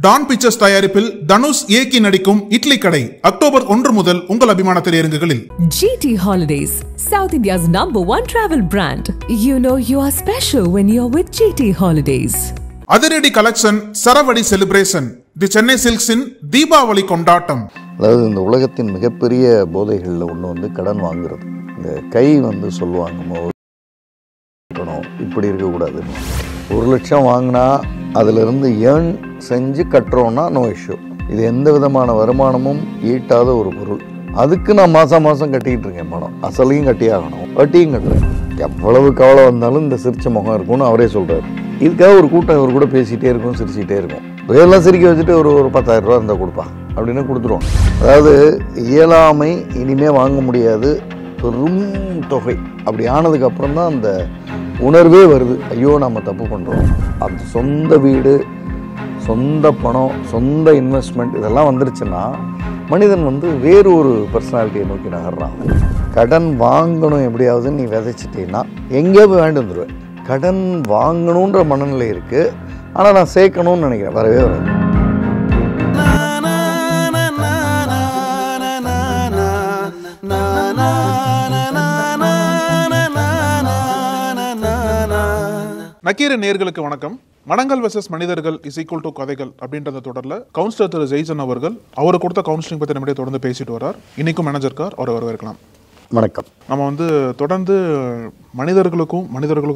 Don pictures தயாரிப்பில் தனுஷ் ஏக்கி நடிக்கும் இட்லி கடை அக்டோபர் 1 முதல் உங்கள் அபிமான திரையரங்குகளில். GT Holidays, South India's #1 travel brand. You know you are special when you're with GT Holidays. அதிரடி கலெக்ஷன் சரவடி செலிப்ரேஷன் தி சென்னை சில்க்ஸின் தீபாவளி கொண்டாட்டம். அதாவது இந்த உலகத்தின் மிகப்பெரிய போதைகளில் ஒன்று வந்து கடன் வாங்குறது. இந்த கை வந்து சொல்லுவாங்க இப்படி இருக்கக்கூடாது. 1 லட்சம் வாங்கினா அதிலிருந்து ஏர்ன் செஞ்சு கட்டுறோன்னா நோ இஷ்யூ. இது எந்த விதமான வருமானமும் ஈட்டாத ஒரு பொருள். அதுக்கு நான் மாதம் கட்டிக்கிட்டு இருக்கேன் பணம். அசலையும் கட்டி ஆகணும், வட்டியும் கட்டுறேன். எவ்வளவு கவலை வந்தாலும் இந்த சிரிச்ச முகம் இருக்கும்னு அவரே சொல்கிறார். இதுக்காக ஒரு கூட்டம் இவர் கூட பேசிகிட்டே இருக்கும், சிரிச்சிக்கிட்டே இருக்கும். இதெல்லாம் சிரிக்க வச்சுட்டு ஒரு 10,000 ரூபா இருந்தால் கொடுப்பா அப்படின்னு கொடுத்துருவோம். அதாவது இயலாமை இனிமேல் வாங்க முடியாது, பெரும் தொகை. அப்படி ஆனதுக்கப்புறம் தான் அந்த உணர்வே வருது, ஐயோ நம்ம தப்பு பண்ணுறோம். அந்த சொந்த வீடு, சொந்த பணம், சொந்த இன்வெஸ்ட்மெண்ட் இதெல்லாம் வந்துருச்சுன்னா மனிதன் வந்து வேறு ஒரு பர்சனாலிட்டியை நோக்கி நகர்றான். கடன் வாங்கணும் எப்படியாவது நீ விதைச்சிட்டேன்னா எங்கேயோ போய் வாங்கிட்டு வந்துடுவேன். கடன் வாங்கணுன்ற மனநிலை இருக்குது, ஆனால் நான் சேர்க்கணும்னு நினைக்கிறேன், வரவே வராது. நக்கீர நேயர்களுக்கு வணக்கம். மனங்கள் வெர்சஸ் மனிதர்கள் இஸ் ஈக்குவல் டு கதைகள் அப்படின்ற தொடரில் கவுன்சிலர் திரு ஜெய்சன் அவர்கள் அவர் கொடுத்த கவுன்சிலிங் பற்றி நம்மளே தொடர்ந்து பேசிட்டு வர்றார். இன்னைக்கும் மேனேஜர்கார் அவர் வரவேற்கலாம். வணக்கம். நம்ம வந்து தொடர்ந்து மனிதர்களுக்கும்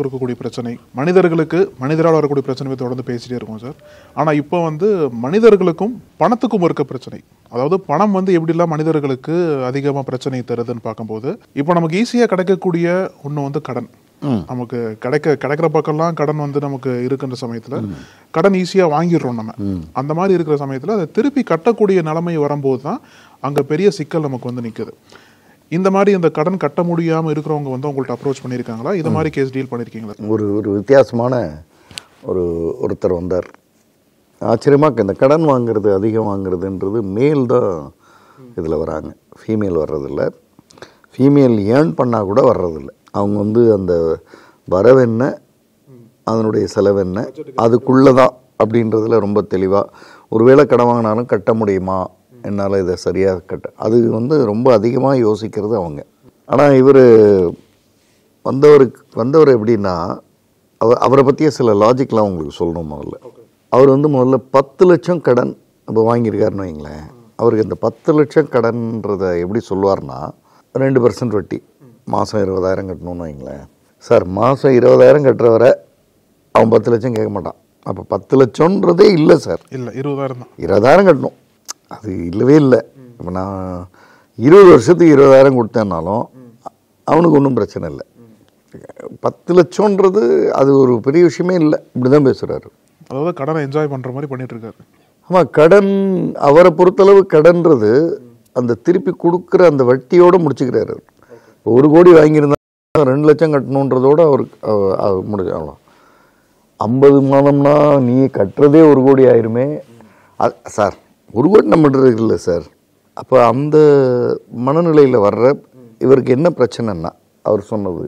இருக்கக்கூடிய பிரச்சனை, மனிதரால் வரக்கூடிய பிரச்சனை தொடர்ந்து பேசிட்டே இருக்கோம் சார். ஆனால் இப்போ வந்து மனிதர்களுக்கும் பணத்துக்கும் இருக்க பிரச்சனை, அதாவது பணம் வந்து எப்படிலாம் மனிதர்களுக்கு அதிகமாக பிரச்சனை தருதுன்னு பார்க்கும்போது, இப்போ நமக்கு ஈஸியாக கிடைக்கக்கூடிய ஒன்று வந்து கடன். நமக்கு கிடைக்கிற பக்கம்லாம் கடன் வந்து நமக்கு இருக்கின்ற சமயத்தில் கடன் ஈஸியாக வாங்கிடுறோம் நம்ம. அந்த மாதிரி இருக்கிற சமயத்தில் அதை திருப்பி கட்டக்கூடிய நிலைமை வரும்போது தான் அங்கே பெரிய சிக்கல் நமக்கு வந்து நிற்குது. இந்த மாதிரி இந்த கடன் கட்ட முடியாமல் இருக்கிறவங்க வந்து உங்கள்கிட்ட அப்ரோச் பண்ணியிருக்காங்களா? இது மாதிரி கேஸ் டீல் பண்ணியிருக்கீங்களா? ஒரு வித்தியாசமான ஒருத்தர் வந்தார். ஆச்சரியமாக இந்த கடன் வாங்குறது அதிகம் வாங்குறதுன்றது மேல் தான் இதில் வராங்க, ஃபீமேல் வர்றதில்ல. ஃபீமேல் ஏர்ன் பண்ணால் கூட வர்றதில்லை. அவங்க வந்து அந்த வரவென்ன அதனுடைய செலவென்ன அதுக்குள்ளே தான் அப்படின்றதுல ரொம்ப தெளிவாக. ஒருவேளை கடன் வாங்கினாலும் கட்ட முடியுமா, என்னால் இதை சரியாக கட்ட, அது வந்து ரொம்ப அதிகமாக யோசிக்கிறது அவங்க. ஆனால் இவர் வந்தவர் எப்படின்னா, அவரை பற்றிய சில லாஜிக்லாம் உங்களுக்கு சொல்லணும். அவர் வந்து முதல்ல 10 லட்சம் கடன் இப்போ வாங்கியிருக்காருன்னு வைங்களேன். அவருக்கு இந்த 10 லட்சம் கடன்றதை எப்படி சொல்லுவார்னா, 2% வட்டி, மாதம் 20,000 கட்டணும்னு வைங்களேன். சார் மாதம் 20,000 கட்டுறவரை அவன் 10 லட்சம் கேட்க மாட்டான். அப்போ 10 லட்சம்ன்றதே இல்லை சார், இல்லை 20,000 தான். 20,000 கட்டணும், அது இல்லவே இல்லை. இப்போ நான் 20 வருஷத்துக்கு 20,000 கொடுத்தேன்னாலும் அவனுக்கு ஒன்றும் பிரச்சனை இல்லை. 10 லட்சம்ன்றது அது ஒரு பெரிய விஷயமே இல்லை, இப்படி தான் பேசுகிறாரு. அதாவது கடனை என்ஜாய் பண்ணுற மாதிரி பண்ணிட்டு இருக்காரு. ஆமாம், கடன் அவரை பொறுத்தளவு கடன்றது அந்த திருப்பி கொடுக்குற அந்த வட்டியோடு முடிச்சுக்கிறாரு. இப்போ 1 கோடி வாங்கியிருந்தா 2 லட்சம் கட்டணுன்றதோடு அவருக்கு முடிஞ்சு அவ்வளோ. 50 மாதம்னா நீ கட்டுறதே 1 கோடி ஆயிருமே சார். 1 கோடி நம்மகிட்ட இல்லை சார். அப்போ அந்த மனநிலையில் வர்ற இவருக்கு என்ன பிரச்சனைன்னா, அவர் சொன்னது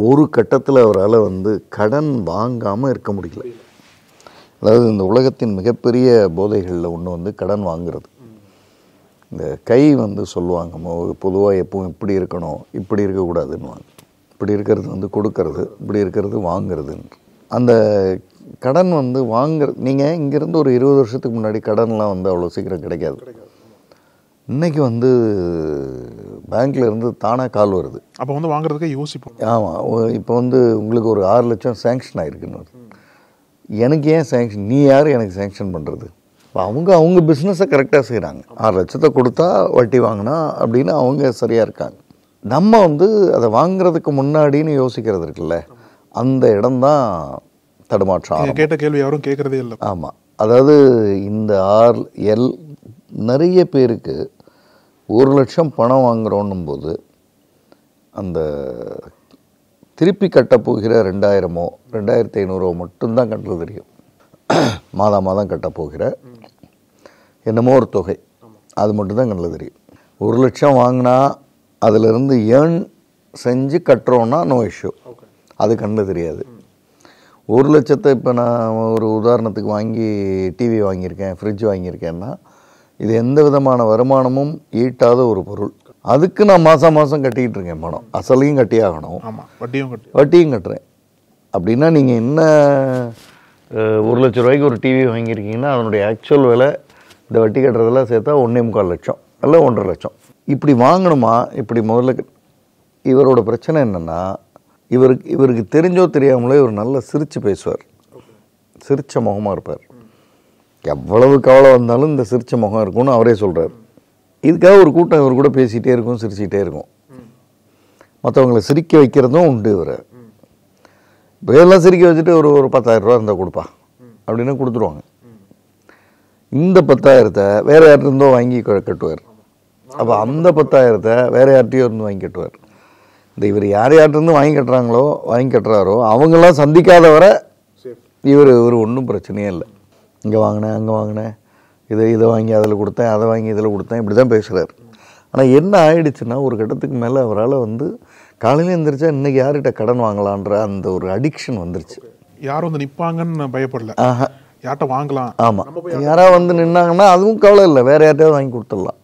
ஒரு கட்டத்தில் அவரால் வந்து கடன் வாங்காமல் இருக்க முடியல. அதாவது இந்த உலகத்தின் மிகப்பெரிய போதைகளில் ஒன்று வந்து கடன் வாங்குறது. இந்த கை வந்து சொல்லுவாங்க பொதுவாக எப்பவும் இப்படி இருக்கணும், இப்படி இருக்கக்கூடாதுன்னுவாங்க. இப்படி இருக்கிறது வந்து கொடுக்கறது, இப்படி இருக்கிறது வாங்கிறதுன்னு. அந்த கடன் வந்து நீங்கள் இங்கேருந்து ஒரு 20 வருஷத்துக்கு முன்னாடி கடன்லாம் வந்து அவ்வளோ சீக்கிரம் கிடைக்காது. இன்றைக்கி வந்து பேங்க்கில் இருந்து தானாக கால் வருது. அப்போ வந்து வாங்குறதுக்கே யோசிப்போம். ஆமாம், இப்போ வந்து உங்களுக்கு ஒரு 6 லட்சம் சேங்ஷன் ஆகிருக்குன்னு. எனக்கு ஏன் சேங்ஷன், நீ யார் எனக்கு சேங்ஷன் பண்ணுறது? அவங்க பிஸ்னஸை கரெக்டாக செய்கிறாங்க. 6 லட்சத்தை கொடுத்தா வட்டி வாங்கினா அப்படின்னு அவங்க சரியாக இருக்காங்க. நம்ம வந்து அதை வாங்குறதுக்கு முன்னாடின்னு யோசிக்கிறது இருக்குல்ல, அந்த இடம்தான் தடுமாற்றம். கேட்ட கேள்வி யாரும் கேட்குறதே இல்லை. ஆமாம், அதாவது இந்த RL நிறைய பேருக்கு 1 லட்சம் பணம் வாங்குகிறோன்னும் போது அந்த திருப்பி கட்டப்போகிற 2,000 2,500 மட்டும்தான் கட்டுறது தெரியும். மாதம் கட்டப்போகிற என்னமோ ஒரு தொகை, அது மட்டும்தான் கண்ணில் தெரியும். 1 லட்சம் வாங்கினா அதிலிருந்து ஏர்ன் செஞ்சு கட்டுறோன்னா நோ இஷ்யூ, அது கண்ணில் தெரியாது. 1 லட்சத்தை இப்போ நான் ஒரு உதாரணத்துக்கு வாங்கி டிவி வாங்கியிருக்கேன், ஃப்ரிட்ஜ் வாங்கியிருக்கேன்னா இது எந்த விதமான வருமானமும் ஈட்டாத ஒரு பொருள். அதுக்கு நான் மாதம் மாதம் கட்டிக்கிட்டு இருக்கேன் பணம். அசலையும் கட்டி ஆகணும், வட்டியும் கட்டுறேன். அப்படின்னா நீங்கள் என்ன 1 லட்ச ரூபாய்க்கு ஒரு டிவி வாங்கியிருக்கீங்கன்னா அதனுடைய ஆக்சுவல் விலை இந்த வட்டி கட்டுறதெல்லாம் சேர்த்தா 1.25 லட்சம் இல்லை 1.5 லட்சம். இப்படி வாங்கணுமா? இப்படி முதல்ல இவரோட பிரச்சனை என்னென்னா, இவருக்கு தெரிஞ்சோ தெரியாமலே இவர் நல்லா சிரித்து பேசுவார், சிரித்த முகமாக இருப்பார். எவ்வளவு கவலை வந்தாலும் இந்த சிரித்த முகம் இருக்கும்னு அவரே சொல்கிறார். இதுக்காக ஒரு கூட்டம் இவர் கூட பேசிகிட்டே இருக்கும், சிரிச்சிக்கிட்டே இருக்கும். மற்றவங்களை சிரிக்க வைக்கிறதும் உண்டு. இவர் இதெல்லாம் சிரிக்க வச்சுட்டு ஒரு 10,000 ரூபா இருந்தால் கொடுப்பா அப்படின்னு கொடுத்துருவாங்க. இந்த 10,000-த்தை வேறு யார்கிட்டருந்தோ வாங்கி கட்டுவார். அப்போ அந்த 10,000-த்தை வேறு யார்கிட்டையோ இருந்து வாங்கி கட்டுவார். இந்த இவர் யார்கிட்டருந்து வாங்கி கட்டுறாரோ அவங்களாம் சந்திக்காத வரை இவர் ஒன்றும் பிரச்சனையே இல்லை. இங்கே வாங்கினேன், அங்கே வாங்கினேன், இதை வாங்கி அதில் கொடுத்தேன், அதை வாங்கி இதில் கொடுத்தேன், இப்படி தான் பேசுகிறார். ஆனால் என்ன ஆயிடுச்சுன்னா ஒரு கட்டத்துக்கு மேலே அவரால் காலையில் எழுந்திரிச்சா இன்றைக்கி யார்கிட்ட கடன் வாங்கலான்ற அந்த ஒரு அடிக்ஷன் வந்துருச்சு. யாரும் வந்து நிற்பாங்கன்னு பயப்படல, யார்கிட்ட வாங்கலாம். ஆமாம், யாராவது நின்னாங்கன்னா அதுவும் கவலை இல்லை, வேறு யார்கிட்டையாவது வாங்கி கொடுத்துடலாம்.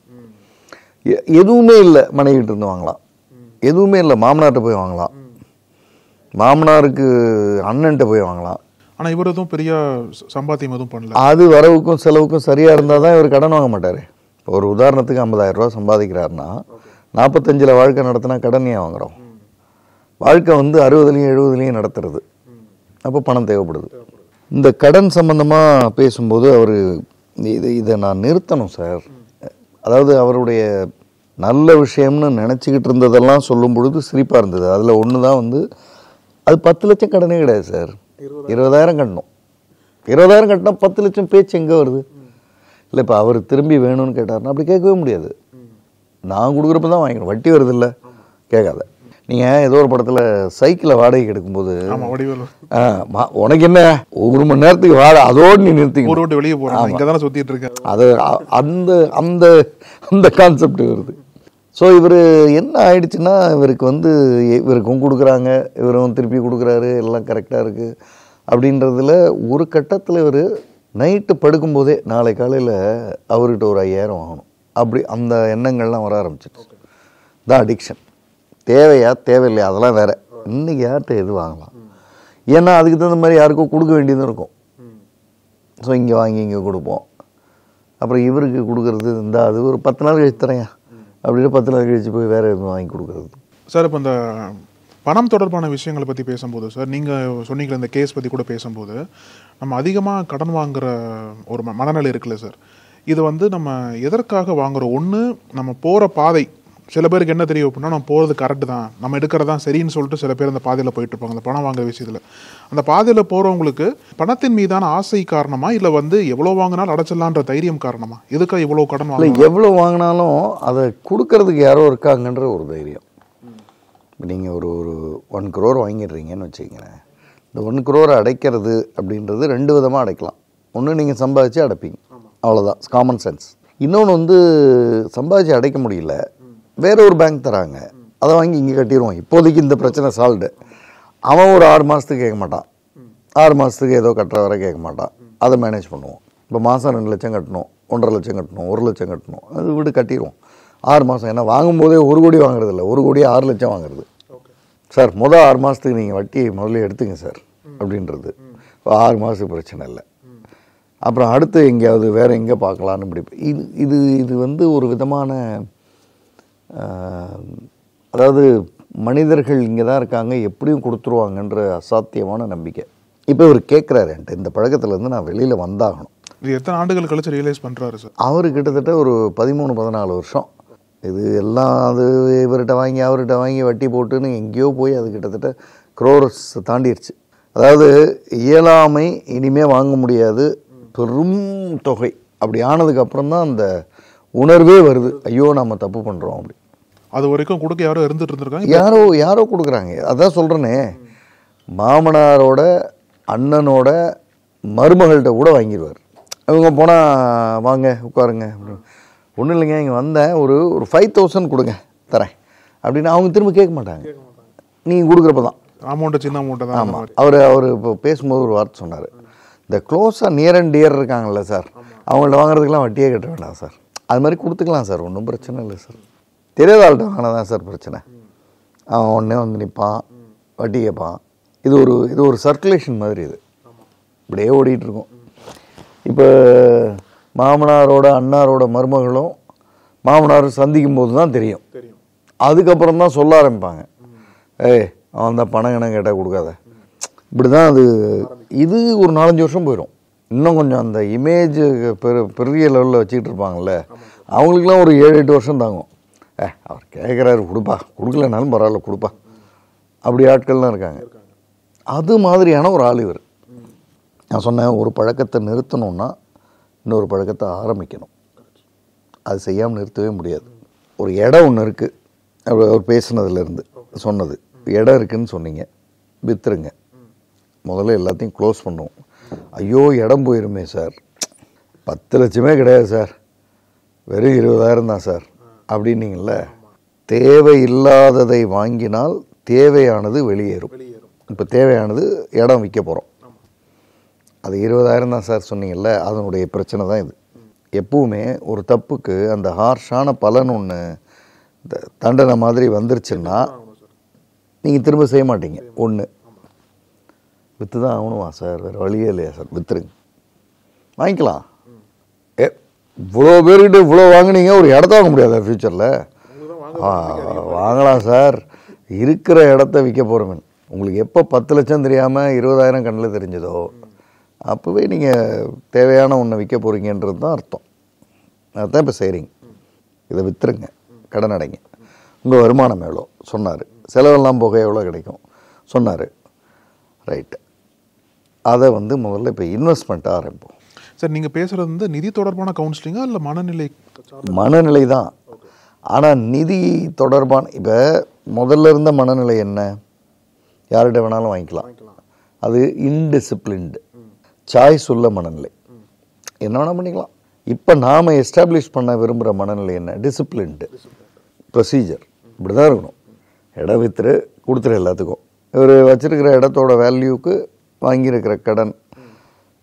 எதுவுமே இல்லை, மனைவிட்டு இருந்து வாங்கலாம். எதுவுமே இல்லை, மாமனார்கிட்ட போய் வாங்கலாம், மாமனாருக்கு அண்ணன்ட்ட போய் வாங்கலாம். ஆனால் இவர் எதுவும் பெரிய சம்பாத்தியம் எதுவும் பண்ணல. அது வரவுக்கும் செலவுக்கும் சரியாக இருந்தால் தான் இவர் கடன் வாங்க மாட்டார். ஒரு உதாரணத்துக்கு 50,000 ரூபா சம்பாதிக்கிறாருன்னா 45 வாழ்க்கை நடத்தினா கடன் ஏன் வாங்குகிறோம்? வாழ்க்கை 60லையும் 70லையும் நடத்துறது. அப்போ பணம் தேவைப்படுது. இந்த கடன் சம்பந்தமாக பேசும்போது அவர் இதை நான் நிறுத்தணும் சார். அதாவது அவருடைய நல்ல விஷயம்னு நினச்சிக்கிட்டு இருந்ததெல்லாம் சொல்லும் பொழுது சிரிப்பாக இருந்தது. அதில் ஒன்று தான் அது 10 லட்சம் கடனே கிடையாது சார், 20,000 கட்டணும். 20,000 கட்டினா 10 லட்சம் பேச்சு எங்கே வருது? இல்லை, இப்போ அவர் திரும்பி வேணும்னு கேட்டார்னா அப்படி கேட்கவே முடியாது. நான் கொடுக்குறப்ப தான் வாங்கிக்கணும், வட்டி வருது இல்லை, கேட்காத. நீங்கள் ஏதோ ஒரு படத்தில் சைக்கிளை வாடகைக்கு எடுக்கும்போது உனக்கு என்ன 1 மணி நேரத்துக்கு அதோடு நீ நிறுத்திக்க, வெளியே போகிறேன் சுற்றிட்டு இருக்கேன், அது அந்த அந்த அந்த கான்செப்ட் வருது. ஸோ இவர் என்ன ஆயிடுச்சுன்னா இவருக்கு இவருக்கும் கொடுக்குறாங்க, இவரும் திருப்பி கொடுக்குறாரு, எல்லாம் கரெக்டாக இருக்குது அப்படின்றதுல ஒரு கட்டத்தில் இவர் நைட்டு படுக்கும்போதே நாளை காலையில் அவர்கிட்ட ஒரு 5,000 வாங்கணும், அப்படி அந்த எண்ணங்கள்லாம் வர ஆரம்பிச்சிடுச்சு. தான் அடிக்ஷன். தேவையா தேவையில்லையா அதெல்லாம் வேறு, இன்றைக்கி யார்கிட்ட எது வாங்கலாம், ஏன்னா அதுக்கு தகுந்த மாதிரி யாருக்கும் கொடுக்க வேண்டியதும் இருக்கும். ஸோ இங்கே வாங்கி இங்கே கொடுப்போம், அப்புறம் இவருக்கு கொடுக்குறது அது ஒரு 10 நாள் கழிச்சு தரேன் அப்படின்னு 10 நாள் கழிச்சு போய் வேறு எதுவும் வாங்கி கொடுக்குறது. சார், இப்போ இந்த பணம் தொடர்பான விஷயங்களை பற்றி பேசும்போது சார், நீங்கள் சொன்னீங்க இந்த கேஸ் பற்றி கூட பேசும்போது நம்ம அதிகமாக கடன் வாங்குகிற ஒரு மனநிலை இருக்குல்ல சார், இது நம்ம எதற்காக வாங்குகிறோம்? ஒன்று, நம்ம போகிற பாதை, சில பேருக்கு என்ன தெரியும் அப்படின்னா நம்ம போகிறது கரெக்டு தான், நம்ம எடுக்கிறதான் சரின்னு சொல்லிட்டு சில பேர் அந்த பாதையில் போயிட்டு இருப்பாங்க. அந்த பணம் வாங்குற விஷயத்தில் அந்த பாதையில் போகிறவங்களுக்கு பணத்தின் மீதான ஆசை காரணமா, இல்லை எவ்வளோ வாங்கினாலும் அடைச்சிடலான்ற தைரியம் காரணமா? எதுக்காக இவ்வளோ கடன் வாங்க? எவ்வளோ வாங்கினாலும் அதை கொடுக்கறதுக்கு யாரோ இருக்காங்கன்ற ஒரு தைரியம். நீங்கள் ஒரு 1 crore வாங்கிடுறீங்கன்னு வச்சுக்கங்களேன். இந்த 1 crore அடைக்கிறது அப்படின்றது 2 விதமாக அடைக்கலாம். ஒன்று, நீங்கள் சம்பாதிச்சு அடைப்பீங்க, அவ்வளோதான், காமன் சென்ஸ். இன்னொன்று சம்பாதிச்சு அடைக்க முடியல, வேற ஒரு பேங்க் தராங்க, அதை வாங்கி இங்கே கட்டிடுவோம், இப்போதைக்கு இந்த பிரச்சனை சால்வ்டு. அவன் ஒரு 6 மாதத்துக்கு கேட்க மாட்டான், 6 மாதத்துக்கு ஏதோ கட்டுற வரை கேட்க மாட்டான், அதை மேனேஜ் பண்ணுவோம். இப்போ மாதம் 2 லட்சம் கட்டணும், 1.5 லட்சம் கட்டணும், 1 லட்சம் கட்டணும், அது வீடு கட்டிடுவோம் 6 மாதம். ஏன்னா வாங்கும்போதே 1 கோடி வாங்குறது இல்லை, 1 கோடி 6 லட்சம் வாங்குறது. சார், 6 மாதத்துக்கு நீங்கள் வட்டி முதல்ல எடுத்துங்க சார் அப்படின்றது. 6 மாதத்துக்கு பிரச்சனை இல்லை, அப்புறம் அடுத்து எங்கேயாவது வேறு எங்கே பார்க்கலான்னு இப்படி. இது ஒரு விதமான, அதாவது மனிதர்கள் இங்கே தான் இருக்காங்க, எப்படியும் கொடுத்துருவாங்கன்ற அசாத்தியமான நம்பிக்கை. இப்போ இவர் கேட்குறாரு என்கிட்ட, இந்த பழக்கத்துலேருந்து நான் வெளியில் வந்தாகணும். இது எத்தனை ஆண்டுகள் கழிச்சு ரியலைஸ் பண்ணுறாரு சார்? அவர் கிட்டத்தட்ட ஒரு 13-14 வருஷம் இது எல்லாம். அது இவர்கிட்ட வாங்கி அவர்கிட்ட வாங்கி வட்டி போட்டுன்னு எங்கேயோ போய் அது கிட்டத்தட்ட crores தாண்டிடுச்சு. அதாவது இயலாமை, இனிமேல் வாங்க முடியாது, பெரும் தொகை. அப்படி ஆனதுக்கப்புறம் தான் அந்த உணர்வே வருது, ஐயோ நம்ம தப்பு பண்ணுறோம் அப்படி. அது வரைக்கும் கொடுக்க யாரோ இருந்துட்டு இருந்திருக்காங்க, யாரோ கொடுக்குறாங்க. அதான் சொல்கிறேனே, மாமனாரோட அண்ணனோட மருமகள்கிட்ட கூட வாங்கிடுவார். அவங்க போனால் வாங்க உட்காருங்க, ஒன்றும் இல்லைங்க இங்கே வந்தேன், ஒரு 5,000 கொடுங்க தரேன் அப்படின்னு அவங்க திரும்ப கேட்க மாட்டாங்க. நீங்கள் கொடுக்குறப்ப தான் அமௌண்ட்டு சின்ன அமௌண்ட்டு தான். ஆமாம், அவர் இப்போ பேசும்போது ஒரு வார்த்தை சொன்னார், இந்த க்ளோஸாக நியர் அண்ட் டியர் இருக்காங்கல்ல சார், அவங்கள்ட்ட வாங்குறதுக்கெலாம் வட்டியே கட்ட வேண்டாம் சார், அது மாதிரி கொடுத்துக்கலாம் சார், ஒன்றும் பிரச்சனை இல்லை சார். தெரியாத ஆள்கிட்ட வாங்கினா தான் சார் பிரச்சனை. அவன் உடனே வந்து நிற்பான், வட்டி கேட்பான். இது ஒரு சர்க்குலேஷன் மாதிரி, இது இப்படியே ஓடிட்டுருக்கும். இப்போ மாமனாரோட அண்ணாரோட மருமகளும் மாமனாரும் சந்திக்கும் போது தான் தெரியும், அதுக்கப்புறம் தான் சொல்ல ஆரம்பிப்பாங்க, அவன் தான் பணம் கணக்கு கேட்டால் கொடுக்காத, இப்படி தான் அது. இது ஒரு 4-5 வருஷம் போயிடும். இன்னும் கொஞ்சம் அந்த இமேஜ் பெரிய லெவலில் வச்சுக்கிட்டு இருப்பாங்கல்ல, அவங்களுக்குலாம் ஒரு 7-8 வருஷம் தாங்கும். அவர் கேட்குறாரு கொடுப்பா, கொடுக்கலனாலும் பரவாயில்ல கொடுப்பா, அப்படி ஆட்கள்லாம் இருக்காங்க. அது மாதிரியான ஒரு ஆள் இவர். நான் சொன்னேன், ஒரு பழக்கத்தை நிறுத்தணும்னா இன்னொரு பழக்கத்தை ஆரம்பிக்கணும். அது செய்யாமல் நிறுத்தவே முடியாது. ஒரு இடம் ஒன்று இருக்குது, அவர் பேசுனதுலேருந்து சொன்னது, இடம் இருக்குதுன்னு சொன்னீங்க, விற்றுருங்க, முதல்ல எல்லாத்தையும் க்ளோஸ் பண்ணுவோம். ஐயோ இடம் போயிருமே சார், 10 லட்சமே கிடையாது சார், வெறும் 20,000 தான் சார் அப்படின்னீங்கள்ல. தேவையில்லாததை வாங்கினால் தேவையானது வெளியேறும். இப்போ தேவையானது இடம் விற்க போகிறோம், அது 20,000 தான் சார் சொன்னீங்கல்ல, அதனுடைய பிரச்சனை தான் இது. எப்பவுமே ஒரு தப்புக்கு அந்த ஹார்ஷான பலன் ஒன்று தண்டனை மாதிரி வந்துருச்சுன்னா நீங்கள் திரும்ப செய்ய மாட்டீங்க. ஒன்று விற்று தான் ஆகணுமா சார், வேறு வழியே இல்லையா சார், விற்றுருங்க, வாங்கிக்கலாம். இவ்வளோ பேர்கிட்ட இவ்வளோ வாங்கினீங்க, ஒரு இடத்த வாங்க முடியாதா ஃப்யூச்சரில்? வாங்கலாம் சார், இருக்கிற இடத்த விற்க போகிறோம். உங்களுக்கு எப்போ 10 லட்சம் தெரியாமல் 20,000 கண்ணில் தெரிஞ்சதோ அப்போவே நீங்கள் தேவையான ஒன்றை விற்க போகிறீங்கன்றது தான் அர்த்தம். அதுதான் இப்போ செய்கிறீங்க. இதை விற்றுருங்க, கடன் அடைங்க, உங்கள் வருமானம் எவ்வளோ சொன்னார், செலவெல்லாம் போக எவ்வளோ கிடைக்கும் சொன்னார், ரைட்டு. அதை வந்து முதல்ல இப்போ இன்வெஸ்ட்மெண்ட்டாக ஆரம்பிப்போம். சார் நீங்கள் பேசுகிறது வந்து நிதி தொடர்பான கவுன்சிலிங்கா இல்லை மனநிலை தான். ஆனால் நிதி தொடர்பான இப்போ முதல்ல இருந்த மனநிலை என்ன, யார்கிட்ட வேணாலும் வாங்கிக்கலாம், அது இன்டிசிப்ளின்டு சாய்ஸ் உள்ள மனநிலை, என்ன வேணால் பண்ணிக்கலாம். இப்போ நாம் எஸ்டாப்ளிஷ் பண்ண விரும்புகிற மனநிலை என்ன, டிசிப்ளின்டு ப்ரொசீஜர், இப்படி தான் இருக்கணும். இடம் விற்றுரு கொடுத்துரு எல்லாத்துக்கும். இவர் வச்சுருக்கிற இடத்தோட வேல்யூக்கு வாங்கியிருக்கிற கடன்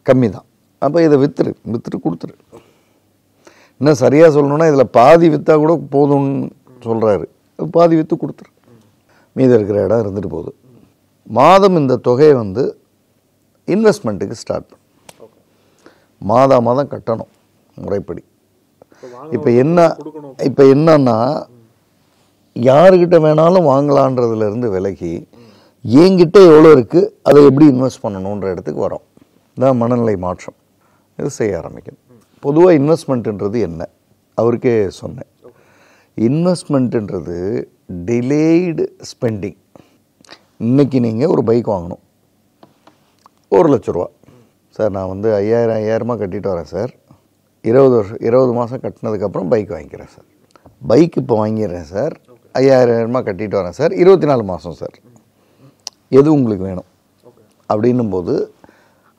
கம்மி தான், அப்போ இதை விற்றுட்டு கொடுத்துரு. இன்னும் சரியாக சொல்லணுன்னா இதில் பாதி விற்றா கூட போதும்னு சொல்கிறாரு, பாதி விற்று கொடுத்துரு, மீதி இருக்கிற இடம் இருந்துட்டு போகுது. மாதம் இந்த தொகையை வந்து இன்வெஸ்ட்மெண்ட்டுக்கு ஸ்டார்ட் பண்ணும், மாதம் கட்டணும் முறைப்படி. இப்போ என்னன்னா யாருக்கிட்ட வேணாலும் வாங்கலான்றதுலேருந்து விலகி என்கிட்ட எவ்வளோ இருக்குது அதை எப்படி இன்வெஸ்ட் பண்ணணுன்ற இடத்துக்கு வரோம். இதான் மனநிலை மாற்றம். இது செய்ய ஆரம்பிக்கணும். பொதுவாக இன்வெஸ்ட்மெண்ட்டுன்றது என்ன, அவருக்கே சொன்னேன், இன்வெஸ்ட்மெண்ட்டுன்றது டிலேய்டு ஸ்பெண்டிங். இன்றைக்கி நீங்கள் ஒரு பைக் வாங்கணும், 1 லட்ச ரூபா சார், நான் வந்து 5,000 கட்டிட்டு வரேன் சார், 20 மாதம் கட்டினதுக்கப்புறம் பைக் வாங்கிக்கிறேன் சார், பைக் இப்போ வாங்கிடுறேன் சார், 5,000 கட்டிட்டு வரேன் சார், 24 மாதம் சார், எது உங்களுக்கு வேணும் அப்படின்னும் போது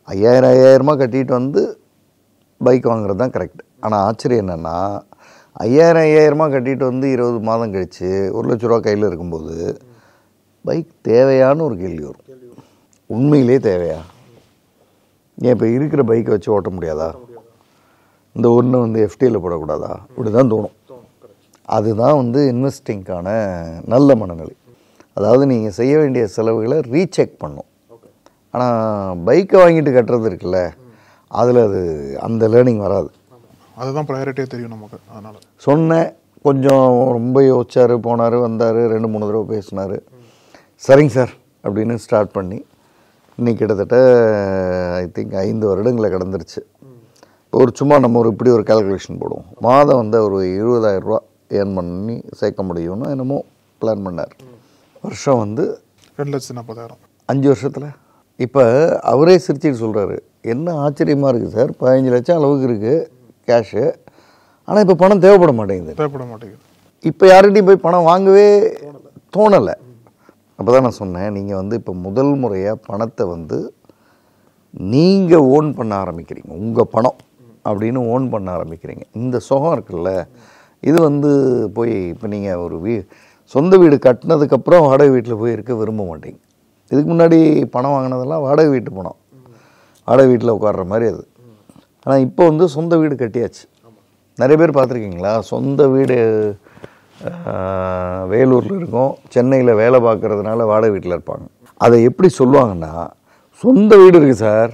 5,000 கட்டிட்டு வந்து பைக் வாங்குறது தான் கரெக்ட். ஆனால் ஆச்சரியம் என்னென்னா 5,000 கட்டிட்டு வந்து 20 மாதம் கழித்து 1 லட்ச ரூபா கையில் இருக்கும்போது பைக் தேவையான ஒரு கேள்வி வரும். உண்மையிலே தேவையா? ஏன் இப்போ இருக்கிற பைக்கை வச்சு ஓட்ட முடியாதா? இந்த ஒன்று வந்து எஃப்டியில் போடக்கூடாதா? இப்படி தான் தோணும். அதுதான் வந்து இன்வெஸ்டிங்கான நல்ல மனநிலை. அதாவது நீங்கள் செய்ய வேண்டிய செலவுகளை ரீசெக் பண்ணும். ஆனால் பைக்கை வாங்கிட்டு கட்டுறது இருக்குல்ல, அதில் அது அந்த லேர்னிங் வராது. அதுதான் ப்ரையாரிட்டியாக தெரியும் நமக்கு. அதனால் சொன்னேன், கொஞ்சம் ரொம்ப யோசிச்சார், போனார், வந்தார், 2-3 தடவை பேசினார், சரிங்க சார் அப்படின்னு ஸ்டார்ட் பண்ணி இன்னைக்கு கிட்டத்தட்ட ஐ திங்க் 5 வருடங்களை கடந்துருச்சு. ஒரு சும்மா நம்ம இப்படி ஒரு கால்குலேஷன் போடுவோம், மாதம் வந்து ஒரு 20,000 ரூபா ஏர்ன் பண்ணி சேர்க்க முடியும்னு என்னமோ பிளான் பண்ணார். வருஷம் வந்து 2,40,000 5 வருஷத்தில். இப்போ அவரே சிரிச்சிட்டு சொல்கிறாரு, என்ன ஆச்சரியமாக இருக்குது சார், 15 லட்சம் அளவுக்கு இருக்குது கேஷு, ஆனால் இப்போ பணம் தேவைப்பட மாட்டேங்குது. இப்போ யார்கிட்டையும் போய் பணம் வாங்கவே தோணலை. அப்போ தான் நான் சொன்னேன், நீங்கள் வந்து இப்போ முதல் முறையாக பணத்தை வந்து நீங்கள் ஓன் பண்ண ஆரம்பிக்கிறீங்க, உங்கள் பணம் அப்படின்னு ஓன் பண்ண ஆரம்பிக்கிறீங்க. இந்த சுகம் இருக்குல்ல, இது வந்து போய் இப்போ நீங்கள் ஒரு சொந்த வீடு கட்டினதுக்கப்புறம் வாடகை வீட்டில் போய் இருக்க விரும்ப மாட்டீங்க. இதுக்கு முன்னாடி பணம் வாங்கினதெல்லாம் வாடகை வீட்டு பணம், வாடகை வீட்டில் உட்கார்ற மாதிரி அது. ஆனால் இப்போ வந்து சொந்த வீடு கட்டியாச்சு. நிறைய பேர் பார்த்துருக்கீங்களா, சொந்த வீடு வேலூரில் இருக்கும், சென்னையில் வேலை பார்க்குறதுனால வாடகை வீட்டில் இருப்பாங்க. அதை எப்படி சொல்லுவாங்கன்னா, சொந்த வீடு இருக்குது சார்,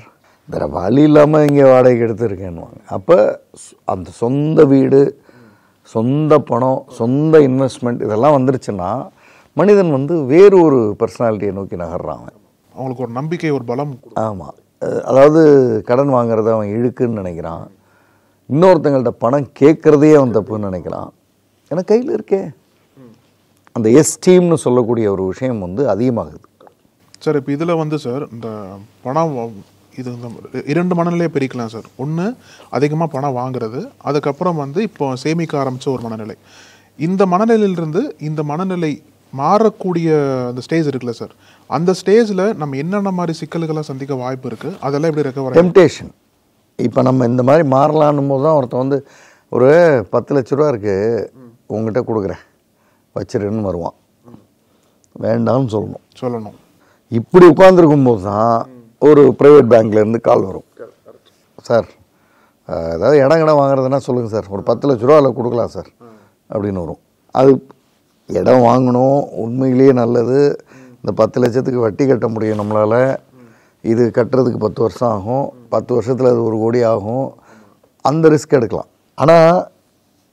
வேறு வழி இல்லாமல் இங்கே வாடகைக்கு எடுத்துருக்கேன்னுவாங்க. அப்போ அந்த சொந்த வீடு, சொந்த பணம், சொந்த இன்வெஸ்ட்மெண்ட் இதெல்லாம் வந்துருச்சுன்னா மனிதன் வந்து வேறு ஒரு பர்சனாலிட்டியை நோக்கி நகர்றாங்க. அவங்களுக்கு ஒரு நம்பிக்கை, ஒரு பலம். ஆமாம், அதாவது கடன் வாங்குறத அவன் இழுக்குன்னு நினைக்கிறான், இன்னொருத்தங்கள்ட்ட பணம் கேட்குறதே அவன் தப்புன்னு நினைக்கிறான். ஏன்னா கையில் இருக்கே, அந்த எஸ்டீம்னு சொல்லக்கூடிய ஒரு விஷயம் வந்து அதிகமாகுது சார். இப்போ இதில் வந்து சார் இந்த பணம் இது இந்த 2 மனநிலையை பிரிக்கலாம் சார். ஒன்று அதிகமாக பணம் வாங்குறது, அதுக்கப்புறம் வந்து இப்போ சேமிக்க ஆரம்பித்த ஒரு மனநிலை. இந்த மனநிலையிலிருந்து இந்த மனநிலை மாறக்கூடிய அந்த ஸ்டேஜ் இருக்குல்ல சார், அந்த ஸ்டேஜில் நம்ம என்னென்ன மாதிரி சிக்கல்களை சந்திக்க வாய்ப்பு இருக்குது, அதெல்லாம் எப்படி ரெக்கவர்? டெம்டேஷன். இப்போ நம்ம இந்த மாதிரி மாறலான்னும் போது தான் ஒருத்தன் வந்து ஒரு 10 லட்ச ரூபா இருக்குது உங்ககிட்ட கொடுக்குறேன் வச்சிருன்னு வருவான், வேண்டாம்னு சொல்லணும். இப்படி உட்காந்துருக்கும் போது தான் ஒரு ப்ரைவேட் பேங்க்லேருந்து கால் வரும், சார் ஏதாவது இடம் வாங்குறதுன்னா சொல்லுங்கள் சார், ஒரு 10 லட்ச ரூபா அதில் கொடுக்கலாம் சார் அப்படின்னு வரும். அது இடம் வாங்கணும், உண்மையிலேயே நல்லது, இந்த 10 லட்சத்துக்கு வட்டி கட்ட முடியும் நம்மளால், இது கட்டுறதுக்கு 10 வருஷம் ஆகும், 10 வருஷத்தில் அது 1 கோடி ஆகும், அந்த ரிஸ்க் எடுக்கலாம். ஆனால்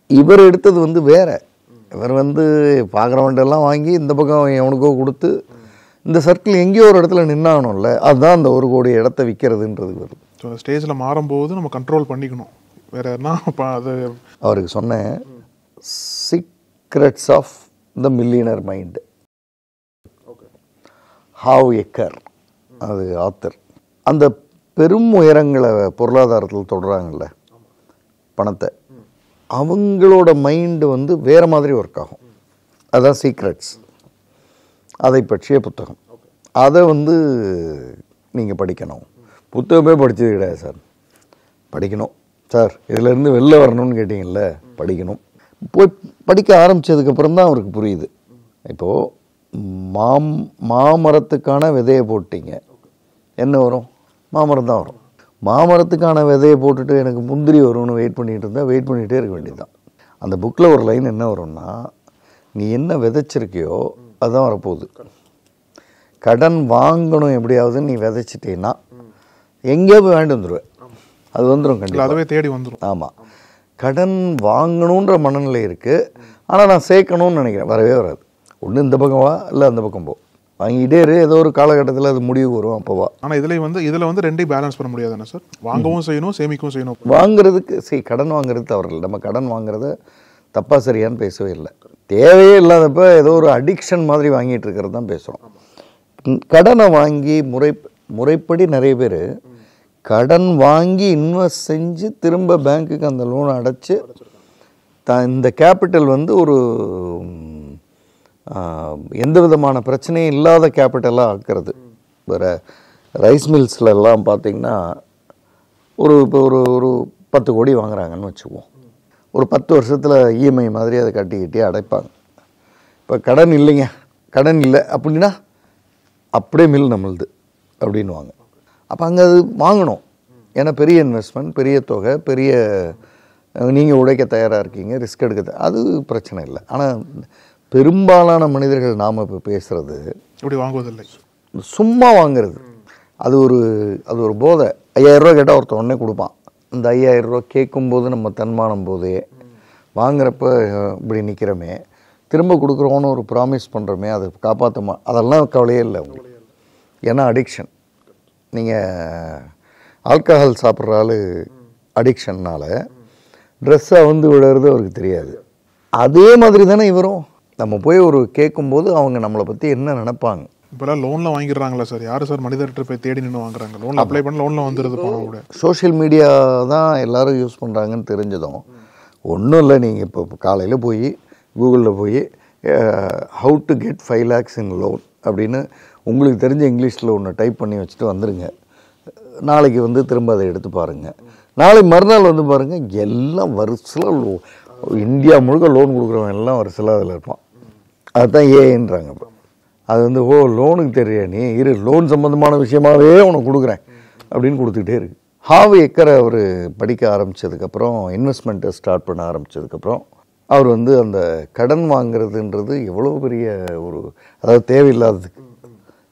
இவர் எடுத்தது வந்து வேறு. இவர் வந்து பார்க்குறவன்ட்டெல்லாம் வாங்கி இந்த பக்கம் எவனுக்கோ கொடுத்து இந்த சர்க்கிள் எங்கேயோ ஒரு இடத்துல நின்னாகணும்ல, அதுதான் அந்த 1 கோடி இடத்த விற்கிறதுன்றது வருது. ஸோ அந்த ஸ்டேஜில் மாறும்போது நம்ம கண்ட்ரோல் பண்ணிக்கணும். வேறு என்ன அது அவருக்கு சொன்னேன், secrets of the millionaire mind, Harv Eker, அது ஆத்தர். அந்த பெரும் உயரங்களை பொருளாதாரத்தில் தொடராங்கல்ல பணத்தை, அவங்களோட மைண்டு வந்து வேறு மாதிரி ஒர்க் ஆகும். அதுதான் சீக்ரெட்ஸ், அதை பற்றிய புத்தகம். அதை வந்து நீங்கள் படிக்கணும். புத்தகமே படித்தது கிடையாது சார், படிக்கணும் சார். இதிலேருந்து வெளில வரணும்னு கேட்டிங்கல்ல, படிக்கணும். போய் படிக்க ஆரம்பித்ததுக்கப்புறம் தான் அவருக்கு புரியுது. இப்போது மாமரத்துக்கான விதையை போட்டிங்க, என்ன வரும்? மாமரம் தான் வரும். மாமரத்துக்கான விதையை போட்டுட்டு எனக்கு முந்திரி வரும்னு வெயிட் பண்ணிகிட்டு இருந்தால் வெயிட் பண்ணிகிட்டே இருக்க வேண்டியதுதான். அந்த புக்கில் ஒரு லைன் என்ன வரும்னா, நீ என்ன விதைச்சிருக்கியோ அதுதான் வரப்போகுது. கடன் வாங்கணும் எப்படியாவது நீ விதைச்சிட்டேன்னா எங்கேயோ போய் வாங்கிட்டு வந்துடுவேன், அது வந்துடும் கண்டிப்பாக, அதுவே தேடி வந்துடும். ஆமாம், கடன் வாங்கணுன்ற மனநிலை இருக்குது, ஆனால் நான் சேர்க்கணும்னு நினைக்கிறேன், வரவே வராது. ஒன்று இந்த பக்கம் வா, இல்லை அந்த பக்கம் போ, வாங்கிட்டே இரு, ஏதோ ஒரு காலகட்டத்தில் அது முடிவு வரும், அப்போவா. ஆனால் இதில் வந்து ரெண்டையும் பேலன்ஸ் பண்ண முடியாதுண்ணா சார். வாங்கவும் செய்யணும், சேமிக்கவும் செய்யணும். வாங்குறதுக்கு கடன் வாங்குறது தவறில்லை, நம்ம கடன் வாங்குறத தப்பாக சரியான்னு பேசவே இல்லை. தேவையே இல்லாதப்ப ஏதோ ஒரு அடிக்ஷன் மாதிரி வாங்கிட்டு இருக்கிறது தான் பேசுகிறோம். கடனை வாங்கி முறைப்படி நிறைய பேர் கடன் வாங்கி இன்வெஸ்ட் செஞ்சு திரும்ப பேங்க்குக்கு அந்த லோனை அடைச்சி இந்த கேபிட்டல் வந்து ஒரு எந்த விதமான பிரச்சனையும் இல்லாத கேபிட்டலாக ஆக்கிறது. வேறு ரைஸ் மில்ஸ்லாம் பார்த்திங்கன்னா இப்போ ஒரு 10 கோடி வாங்குறாங்கன்னு வச்சுக்குவோம், ஒரு 10 வருஷத்தில் இஎம்ஐ மாதிரி அதை கட்டி அடைப்பாங்க. இப்போ கடன் இல்லைங்க, கடன் இல்லை அப்படின்னா அப்படியே மில் நம்மளுது அப்படின்வாங்க. அப்போ அங்கே அது வாங்கணும், ஏன்னா பெரிய இன்வெஸ்ட்மெண்ட், பெரிய தொகை, பெரிய நீங்கள் உழைக்க தயாராக இருக்கீங்க, ரிஸ்க் எடுக்க, அது பிரச்சனை இல்லை. ஆனால் பெரும்பாலான மனிதர்கள் நாம் இப்போ பேசுகிறது இப்படி வாங்குவதில்லை, சும்மா வாங்கிறது. அது ஒரு போதை. 5000 ரூபா கேட்டால் ஒருத்தர் உடனே கொடுப்பான். இந்த 5000 ரூபா கேட்கும்போது நம்ம தன்மானம் போதே, வாங்குறப்ப இப்படி நிற்கிறோமே, திரும்ப கொடுக்குறோன்னு ஒரு ப்ராமிஸ் பண்ணுறோமே, அதை காப்பாற்ற அதெல்லாம் கவலையே இல்லை உங்களுக்கு. ஏன்னா அடிக்ஷன். நீங்கள் ஆல்கஹால் சாப்பிட்ற ஆள் அடிக்ஷன்னால் ட்ரெஸ்ஸை வந்து விடுறது அவருக்கு தெரியாது. அதே மாதிரி தானே இவரும். நம்ம போய் ஒரு கேட்கும்போது அவங்க நம்மளை பற்றி என்ன நினைப்பாங்க. இப்போலாம் லோனில் வாங்கிடுறாங்களா சார்? யார் சார் மனிதர்கிட்ட போய் தேடி நின்று வாங்குறாங்க? லோனில் அப்ளை பண்ண லோனில் வந்துடுது பணம் கூட. சோஷியல் மீடியா தான் எல்லோரும் யூஸ் பண்ணுறாங்கன்னு தெரிஞ்சதும் ஒன்றும் இல்லை. நீங்கள் இப்போ காலையில் போய் கூகுளில் போய் how to get 5 lakhs in loan அப்படின்னு உங்களுக்கு தெரிஞ்ச இங்கிலீஷில் ஒன்று டைப் பண்ணி வச்சுட்டு வந்துடுங்க. நாளைக்கு வந்து திரும்ப அதை எடுத்து பாருங்கள். நாளை மறுநாள் வந்து பாருங்கள், எல்லாம் வரிசையில் இந்தியா முழுக்க லோன் கொடுக்குறவங்க எல்லாம் வரிசையில் அதில் இருப்பான். அதுதான் ஏன்றாங்க. இப்போ அது வந்து லோனுக்கு தெரிய நீ இரு, லோன் சம்பந்தமான விஷயமாவே உனக்கு கொடுக்குறேன் அப்படின்னு கொடுத்துக்கிட்டே இருக்கு. ஹார்வி எக்கரை அவர் படிக்க ஆரம்பித்ததுக்கப்புறம், இன்வெஸ்ட்மெண்ட்டை ஸ்டார்ட் பண்ண ஆரம்பித்ததுக்கப்புறம் அவர் வந்து அந்த கடன் வாங்குறதுன்றது எவ்வளோ பெரிய ஒரு, அதாவது தேவையில்லாததுக்கு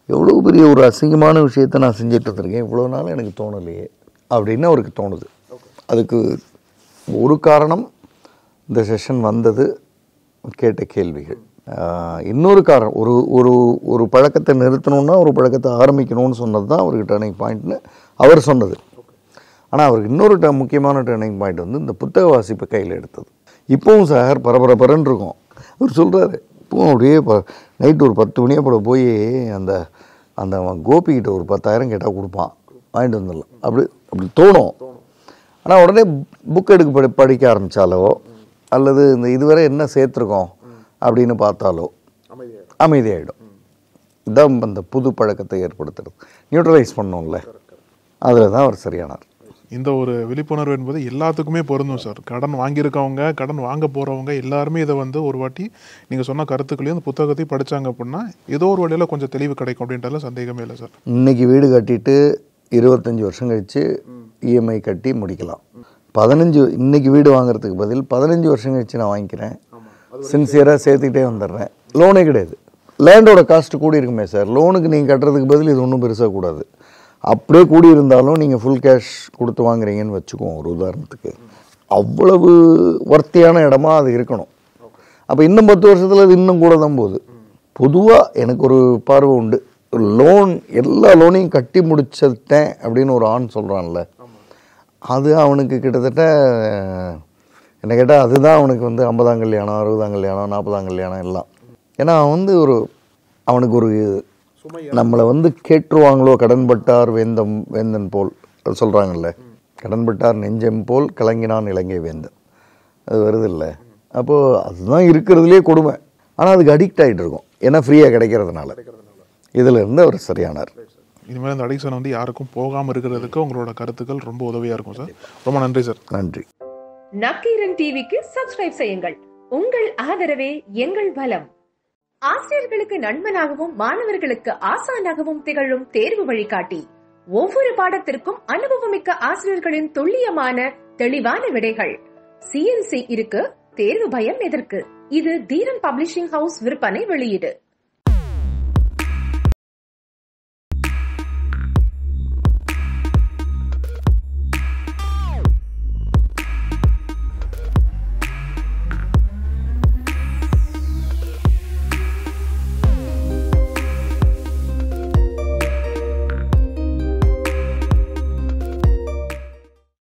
எவ்வளோ பெரிய ஒரு அசிங்கமான விஷயத்த நான் செஞ்சுட்டு இருந்திருக்கேன், இவ்வளோ நாள் எனக்கு தோணலையே அப்படின்னு அவருக்கு தோணுது. அதுக்கு ஒரு காரணம் இந்த செஷன் வந்தது, கேட்ட கேள்விகள். இன்னொரு காரணம், ஒரு ஒரு ஒரு பழக்கத்தை நிறுத்தணும்னா ஒரு பழக்கத்தை ஆரம்பிக்கணும்னு சொன்னது தான் அவருக்கு டேர்னிங் பாயிண்ட்னு அவர் சொன்னது. ஆனால் அவருக்கு இன்னொரு முக்கியமான டேர்னிங் பாயிண்ட் வந்து இந்த புத்தக வாசிப்பை கையில் எடுத்தது. இப்போவும் சார் பரபரன்னு இருக்கும். அவர் சொல்கிறாரு, இப்போவும் அப்படியே நைட்டு ஒரு 10 மணியாக போல போய் அந்த அந்த கோபிக்கிட்ட ஒரு 10,000 கேட்டால் கொடுப்பான், வாங்கிட்டு வந்துடலாம் அப்படி தோணும். ஆனால் உடனே புக் எடுக்க படிக்க ஆரம்பித்தாலோ அல்லது இந்த இதுவரை என்ன சேர்த்துருக்கோம் அப்படின்னு பார்த்தாலோ அமைதியாகிடும். இதுதான் அந்த புது பழக்கத்தை ஏற்படுத்துறது, நியூட்ரலைஸ் பண்ணோம்ல, அதில் தான் அவர் சரியானார். இந்த ஒரு விழிப்புணர்வு என்பது எல்லாத்துக்குமே பொருந்தும் சார். கடன் வாங்கியிருக்கவங்க, கடன் வாங்க போகிறவங்க எல்லாருமே இதை வந்து ஒரு வாட்டி நீங்கள் சொன்ன கருத்துக்களையும் இந்த புத்தகத்தையும் படித்தாங்க அப்படின்னா ஏதோ ஒரு வழியில் கொஞ்சம் தெளிவு கிடைக்கும் அப்படின்றதுல சந்தேகமே இல்லை சார். இன்னைக்கு வீடு கட்டிட்டு 25 வருஷம் கழித்து இஎம்ஐ கட்டி முடிக்கலாம். 15 இன்னைக்கு வீடு வாங்குறதுக்கு பதில் 15 வருஷம் கழிச்சு நான் வாங்கிக்கிறேன், சின்சியராக சேர்த்துக்கிட்டே வந்துடுறேன். லோனே கிடையாது, லேண்டோட காஸ்ட் கூடி இருக்குமே சார். லோனுக்கு நீங்கள் கட்டுறதுக்கு பதில் இது ஒன்றும் பெருசாக கூடாது. அப்படியே கூடி இருந்தாலும் நீங்கள் ஃபுல் கேஷ் கொடுத்து வாங்குறீங்கன்னு வச்சுக்குவோம் ஒரு உதாரணத்துக்கு. அவ்வளவு வர்த்தியான இடமா அது இருக்கணும். அப்போ இன்னும் 10 வருஷத்தில் அது இன்னும் கூட தான் போகுது. பொதுவாக எனக்கு ஒரு பார்வை உண்டு, லோன் எல்லா லோனையும் கட்டி முடிச்சிட்டேன் அப்படின்னு ஒரு ஆண் சொல்கிறான்ல, அது அவனுக்கு கிட்டத்தட்ட என்ன கேட்டால் அதுதான் அவனுக்கு வந்து 50ஆம் கல்யாணம், 60ஆம் கல்யாணம், 40ஆம் கல்யாணம் எல்லாம். ஏன்னா அவன் வந்து அவனுக்கு ஒரு நம்மளை வந்து கேட்டுருவாங்களோ, கடன்பட்டார் வேந்தன் போல் சொல்கிறாங்கல்ல, கடன்பட்டார் நெஞ்சம் போல் கலங்கினான் இலங்கை வேந்தன், அது வருது இல்லை. அப்போது அதுதான் இருக்கிறதுலே கொடுமை. ஆனால் அதுக்கு அடிக்ட் ஆகிட்டு இருக்கும், ஏன்னா ஃப்ரீயாக கிடைக்கிறதுனால. இதில் இருந்து அவர் சரியானார். இனிமேல் அந்த அடிக்ஷன் வந்து யாருக்கும் போகாமல் இருக்கிறதுக்கு உங்களோட கருத்துக்கள் ரொம்ப உதவியாக இருக்கும் சார். ரொம்ப நன்றி சார். நன்றி. நக்கீரன் டிவிக்கு சப்ஸ்கிரைப் செய்யுங்கள். உங்கள் ஆதரவே எங்கள் பலம். ஆசிரியர்களுக்கு நண்பனாகவும் மாணவர்களுக்கு ஆசானாகவும் திகழும் தேர்வு வழிகாட்டி. ஒவ்வொரு பாடத்திற்கும் அனுபவமிக்க ஆசிரியர்களின் துல்லியமான தெளிவான விடைகள். CNC இருக்கு, தேர்வு பயம் எதற்கு? இது தீரன் பப்ளிஷிங் ஹவுஸ் விற்பனை வெளியீடு.